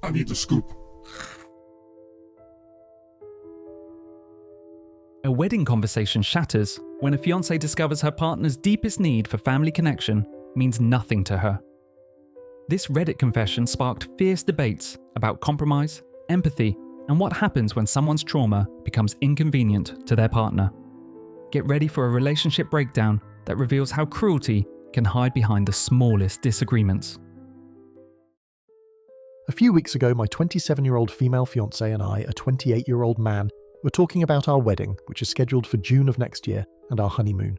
I need the scoop. A wedding conversation shatters when a fiancée discovers her partner's deepest need for family connection means nothing to her. This Reddit confession sparked fierce debates about compromise, empathy, and what happens when someone's trauma becomes inconvenient to their partner. Get ready for a relationship breakdown that reveals how cruelty can hide behind the smallest disagreements. A few weeks ago, my 27-year-old female fiancé and I, a 28-year-old man, were talking about our wedding, which is scheduled for June of next year, and our honeymoon.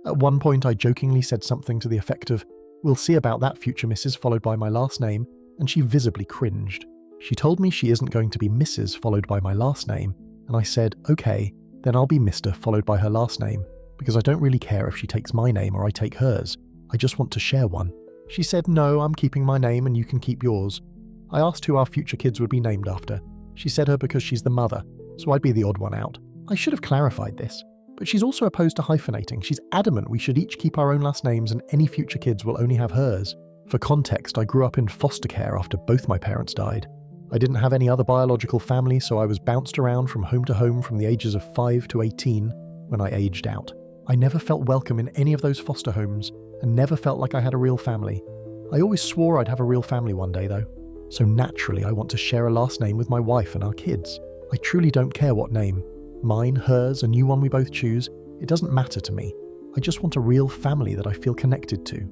At one point, I jokingly said something to the effect of, "We'll see about that, future Mrs. followed by my last name," and she visibly cringed. She told me she isn't going to be Mrs. followed by my last name, and I said, "Okay, then I'll be Mr. followed by her last name, because I don't really care if she takes my name or I take hers. I just want to share one." She said, "No, I'm keeping my name and you can keep yours." I asked who our future kids would be named after. She said her because she's the mother, so I'd be the odd one out. I should have clarified this, but she's also opposed to hyphenating. She's adamant we should each keep our own last names and any future kids will only have hers. For context, I grew up in foster care after both my parents died. I didn't have any other biological family, so I was bounced around from home to home from the ages of 5 to 18 when I aged out. I never felt welcome in any of those foster homes and never felt like I had a real family. I always swore I'd have a real family one day though. So naturally I want to share a last name with my wife and our kids. I truly don't care what name. Mine, hers, a new one we both choose. It doesn't matter to me. I just want a real family that I feel connected to.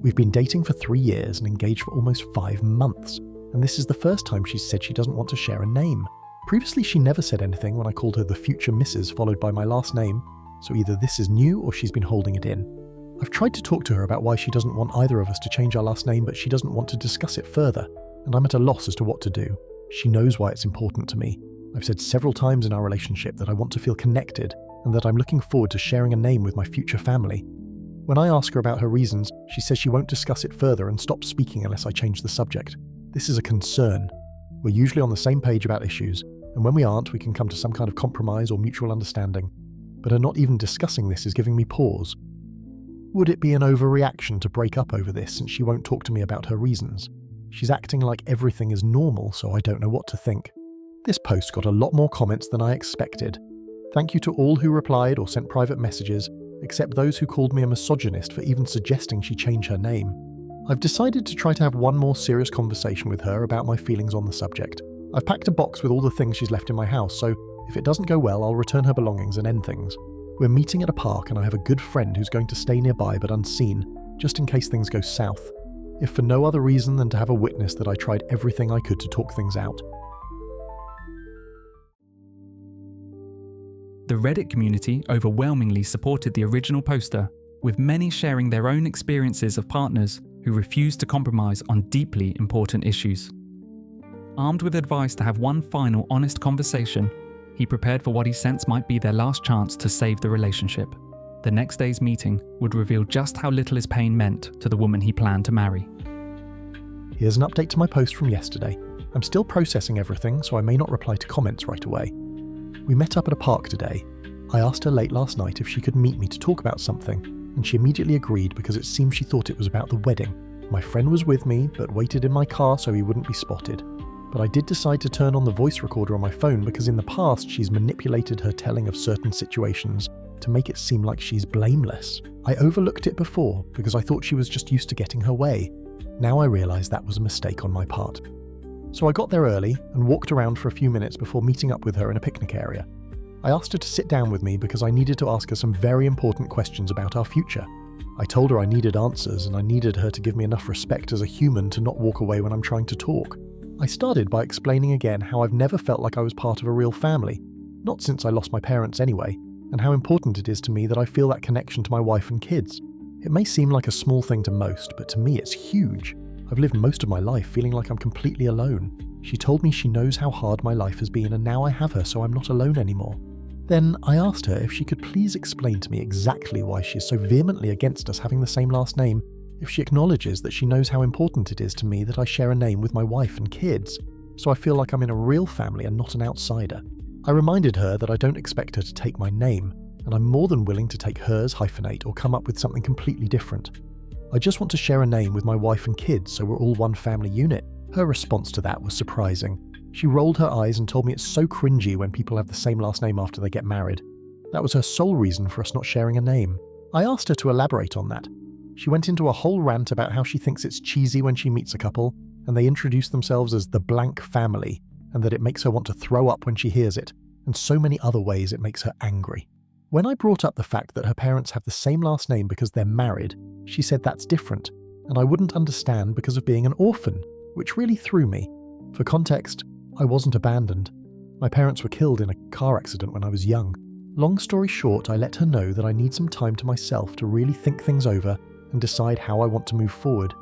We've been dating for 3 years and engaged for almost 5 months. And this is the first time she's said she doesn't want to share a name. Previously she never said anything when I called her the future Mrs. followed by my last name, so either this is new or she's been holding it in. I've tried to talk to her about why she doesn't want either of us to change our last name, but she doesn't want to discuss it further, and I'm at a loss as to what to do. She knows why it's important to me. I've said several times in our relationship that I want to feel connected and that I'm looking forward to sharing a name with my future family. When I ask her about her reasons, she says she won't discuss it further and stop speaking unless I change the subject. This is a concern. We're usually on the same page about issues, and when we aren't, we can come to some kind of compromise or mutual understanding. But her not even discussing this is giving me pause. Would it be an overreaction to break up over this since she won't talk to me about her reasons? She's acting like everything is normal, so I don't know what to think. This post got a lot more comments than I expected. Thank you to all who replied or sent private messages, except those who called me a misogynist for even suggesting she change her name. I've decided to try to have one more serious conversation with her about my feelings on the subject. I've packed a box with all the things she's left in my house, so if it doesn't go well, I'll return her belongings and end things. We're meeting at a park and I have a good friend who's going to stay nearby but unseen, just in case things go south. If for no other reason than to have a witness that I tried everything I could to talk things out. The Reddit community overwhelmingly supported the original poster, with many sharing their own experiences of partners who refused to compromise on deeply important issues. Armed with advice to have one final honest conversation, he prepared for what he sensed might be their last chance to save the relationship. The next day's meeting would reveal just how little his pain meant to the woman he planned to marry. Here's an update to my post from yesterday. I'm still processing everything, so I may not reply to comments right away. We met up at a park today. I asked her late last night if she could meet me to talk about something, and she immediately agreed because it seemed she thought it was about the wedding. My friend was with me, but waited in my car so he wouldn't be spotted. But I did decide to turn on the voice recorder on my phone because in the past she's manipulated her telling of certain situations to make it seem like she's blameless. I overlooked it before because I thought she was just used to getting her way. Now I realise that was a mistake on my part. So I got there early and walked around for a few minutes before meeting up with her in a picnic area. I asked her to sit down with me because I needed to ask her some very important questions about our future. I told her I needed answers and I needed her to give me enough respect as a human to not walk away when I'm trying to talk. I started by explaining again how I've never felt like I was part of a real family, not since I lost my parents anyway, and how important it is to me that I feel that connection to my wife and kids. It may seem like a small thing to most, but to me it's huge. I've lived most of my life feeling like I'm completely alone. She told me she knows how hard my life has been and now I have her so I'm not alone anymore. Then I asked her if she could please explain to me exactly why she is so vehemently against us having the same last name, if she acknowledges that she knows how important it is to me that I share a name with my wife and kids, so I feel like I'm in a real family and not an outsider. I reminded her that I don't expect her to take my name, and I'm more than willing to take hers, hyphenate, or come up with something completely different. I just want to share a name with my wife and kids so we're all one family unit. Her response to that was surprising. She rolled her eyes and told me it's so cringy when people have the same last name after they get married. That was her sole reason for us not sharing a name. I asked her to elaborate on that. She went into a whole rant about how she thinks it's cheesy when she meets a couple, and they introduce themselves as the blank family, and that it makes her want to throw up when she hears it, and so many other ways it makes her angry. When I brought up the fact that her parents have the same last name because they're married, she said that's different, and I wouldn't understand because of being an orphan, which really threw me. For context, I wasn't abandoned. My parents were killed in a car accident when I was young. Long story short, I let her know that I need some time to myself to really think things over and decide how I want to move forward.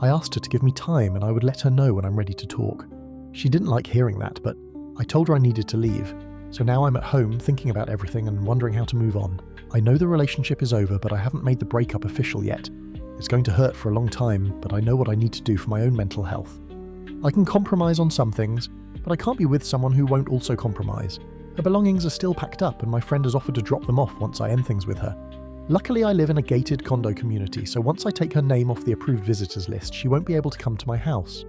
I asked her to give me time and I would let her know when I'm ready to talk. She didn't like hearing that, but I told her I needed to leave. So now I'm at home thinking about everything and wondering how to move on. I know the relationship is over, but I haven't made the breakup official yet. It's going to hurt for a long time, but I know what I need to do for my own mental health. I can compromise on some things, but I can't be with someone who won't also compromise. Her belongings are still packed up and my friend has offered to drop them off once I end things with her. Luckily, I live in a gated condo community, so once I take her name off the approved visitors list, she won't be able to come to my house.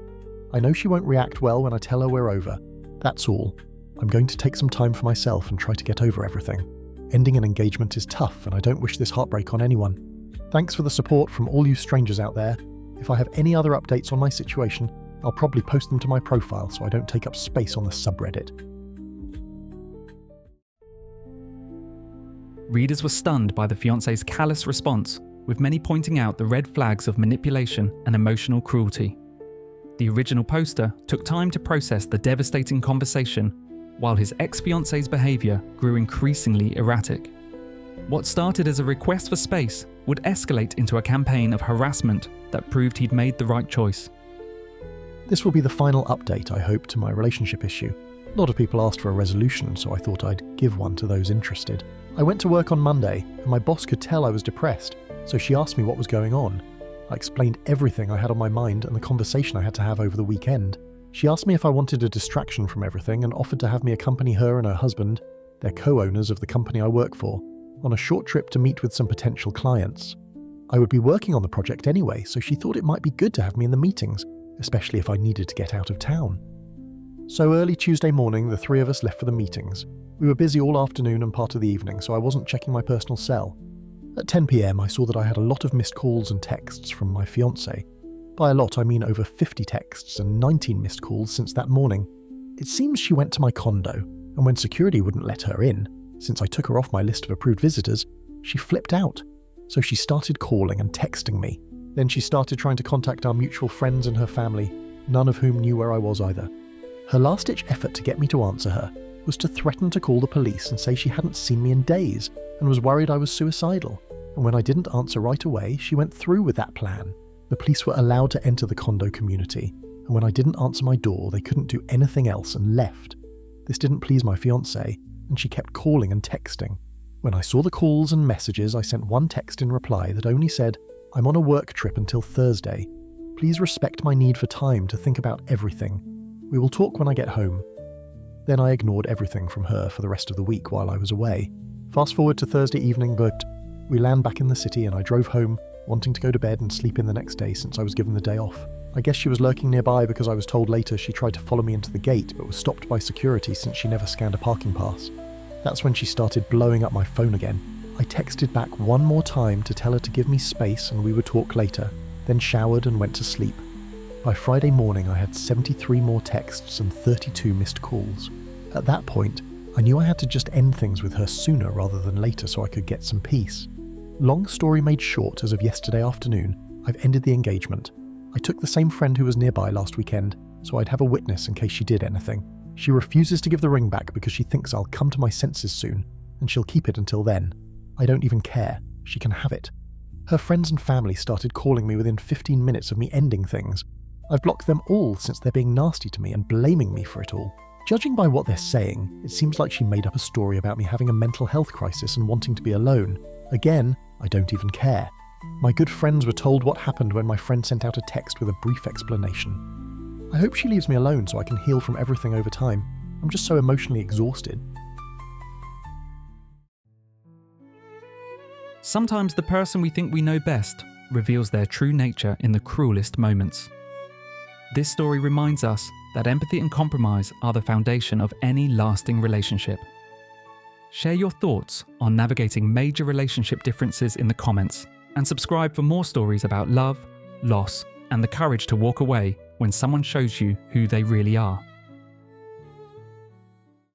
I know she won't react well when I tell her we're over. That's all. I'm going to take some time for myself and try to get over everything. Ending an engagement is tough, and I don't wish this heartbreak on anyone. Thanks for the support from all you strangers out there. If I have any other updates on my situation, I'll probably post them to my profile so I don't take up space on the subreddit. Readers were stunned by the fiancé's callous response, with many pointing out the red flags of manipulation and emotional cruelty. The original poster took time to process the devastating conversation, while his ex-fiancée's behaviour grew increasingly erratic. What started as a request for space would escalate into a campaign of harassment that proved he'd made the right choice. This will be the final update, I hope, to my relationship issue. A lot of people asked for a resolution, so I thought I'd give one to those interested. I went to work on Monday, and my boss could tell I was depressed, so she asked me what was going on. I explained everything I had on my mind and the conversation I had to have over the weekend. She asked me if I wanted a distraction from everything and offered to have me accompany her and her husband, they're co-owners of the company I work for, on a short trip to meet with some potential clients. I would be working on the project anyway, so she thought it might be good to have me in the meetings, especially if I needed to get out of town. So early Tuesday morning, the three of us left for the meetings. We were busy all afternoon and part of the evening, so I wasn't checking my personal cell. At 10 p.m, I saw that I had a lot of missed calls and texts from my fiancée. By a lot, I mean over 50 texts and 19 missed calls since that morning. It seems she went to my condo, and when security wouldn't let her in, since I took her off my list of approved visitors, she flipped out. So she started calling and texting me. Then she started trying to contact our mutual friends and her family, none of whom knew where I was either. Her last-ditch effort to get me to answer her was to threaten to call the police and say she hadn't seen me in days and was worried I was suicidal. And when I didn't answer right away, she went through with that plan. The police were allowed to enter the condo community, and when I didn't answer my door, they couldn't do anything else and left. This didn't please my fiancée, and she kept calling and texting. When I saw the calls and messages, I sent one text in reply that only said, "I'm on a work trip until Thursday. Please respect my need for time to think about everything. We will talk when I get home." Then I ignored everything from her for the rest of the week while I was away. Fast forward to Thursday evening, but we land back in the city and I drove home, wanting to go to bed and sleep in the next day since I was given the day off. I guess she was lurking nearby because I was told later she tried to follow me into the gate but was stopped by security since she never scanned a parking pass. That's when she started blowing up my phone again. I texted back one more time to tell her to give me space and we would talk later, then showered and went to sleep. By Friday morning I had 73 more texts and 32 missed calls. At that point, I knew I had to just end things with her sooner rather than later so I could get some peace. Long story made short, as of yesterday afternoon, I've ended the engagement. I took the same friend who was nearby last weekend, so I'd have a witness in case she did anything. She refuses to give the ring back because she thinks I'll come to my senses soon, and she'll keep it until then. I don't even care. She can have it. Her friends and family started calling me within 15 minutes of me ending things. I've blocked them all since they're being nasty to me and blaming me for it all. Judging by what they're saying, it seems like she made up a story about me having a mental health crisis and wanting to be alone. Again, I don't even care. My good friends were told what happened when my friend sent out a text with a brief explanation. I hope she leaves me alone so I can heal from everything over time. I'm just so emotionally exhausted. Sometimes the person we think we know best reveals their true nature in the cruelest moments. This story reminds us that empathy and compromise are the foundation of any lasting relationship. Share your thoughts on navigating major relationship differences in the comments, and subscribe for more stories about love, loss, and the courage to walk away when someone shows you who they really are.